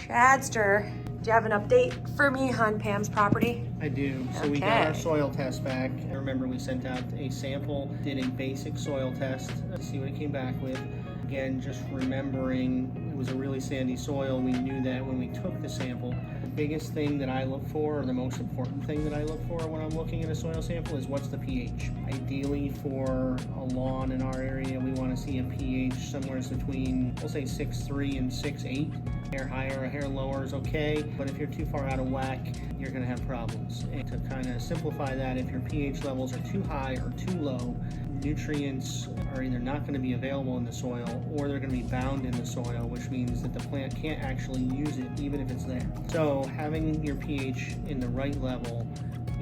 Chadster, do you have an update for me on Pam's property? I do. So we got our soil test back. I remember we sent out a sample, did a basic soil test to see what it came back with. Again, just remembering it was a really sandy soil. We knew that when we took the sample. The biggest thing that I look for, or the most important thing that I look for when I'm looking at a soil sample, is what's the pH. Ideally for a lawn in our area, we want to see a pH somewhere between, we'll say 6.3 and 6.8. A hair higher, a hair lower is okay, but if you're too far out of whack, you're going to have problems. And to kind of simplify that, if your pH levels are too high or too low, nutrients are either not going to be available in the soil or they're going to be bound in the soil, which means that the plant can't actually use it even if it's there. So having your pH in the right level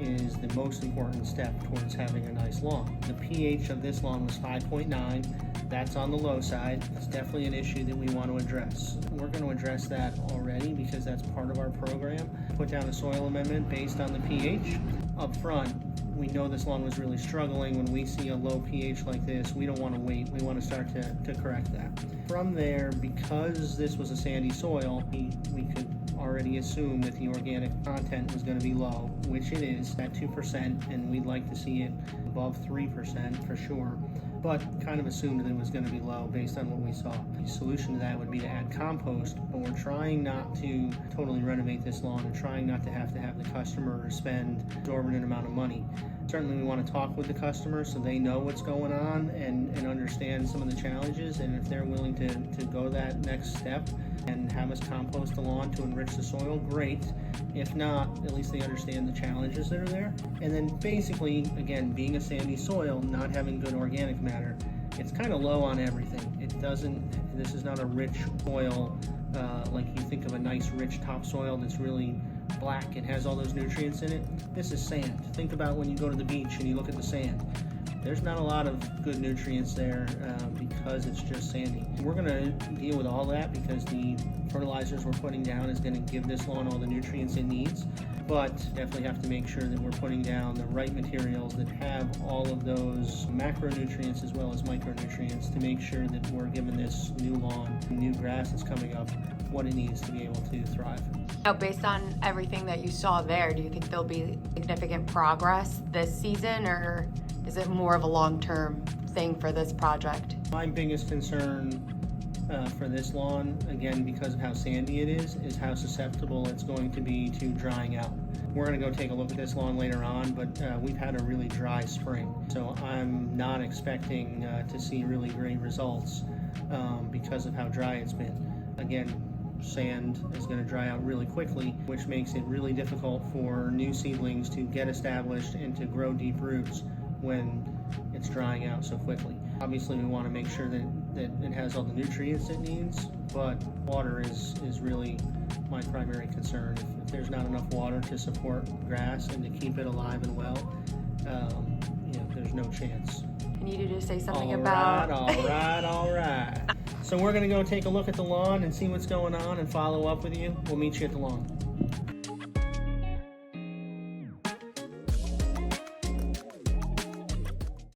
is the most important step towards having a nice lawn. The pH of this lawn was 5.9. That's on the low side. It's definitely an issue that we want to address. We're going to address that already because that's part of our program. Put down a soil amendment based on the pH. Up front, we know this lawn was really struggling. When we see a low pH like this, we don't want to wait. We want to start to correct that. From there, because this was a sandy soil, we could already assume that the organic content was going to be low, which it is at 2%, and we'd like to see it above 3% for sure, but kind of assumed that it was going to be low based on what we saw. The solution to that would be to add compost, but we're trying not to totally renovate this lawn and trying not to have the customer spend an exorbitant amount of money. Certainly we want to talk with the customer so they know what's going on and understand some of the challenges, and if they're willing to go that next step and have us compost the lawn to enrich the soil, great. If not, at least they understand the challenges that are there. And then basically, again, being a sandy soil, not having good organic matter, it's kind of low on everything. This is not a rich soil like you think of a nice rich topsoil that's really black and has all those nutrients in it. This is sand. Think about when you go to the beach and you look at the sand. There's not a lot of good nutrients there because it's just sandy. We're going to deal with all that because the fertilizers we're putting down is going to give this lawn all the nutrients it needs, but definitely have to make sure that we're putting down the right materials that have all of those macronutrients as well as micronutrients to make sure that we're giving this new lawn, new grass that's coming up, what it needs to be able to thrive. Now, based on everything that you saw there, do you think there'll be significant progress this season, or is it more of a long-term thing for this project? My biggest concern for this lawn, again, because of how sandy it is how susceptible it's going to be to drying out. We're going to go take a look at this lawn later on, but we've had a really dry spring, so I'm not expecting to see really great results because of how dry it's been. Again, sand is going to dry out really quickly, which makes it really difficult for new seedlings to get established and to grow deep roots when it's drying out so quickly. Obviously, we want to make sure that it has all the nutrients it needs, but water is really my primary concern. If there's not enough water to support grass and to keep it alive and well, there's no chance. I need you to say something all right. So we're going to go take a look at the lawn and see what's going on and follow up with you. We'll meet you at the lawn.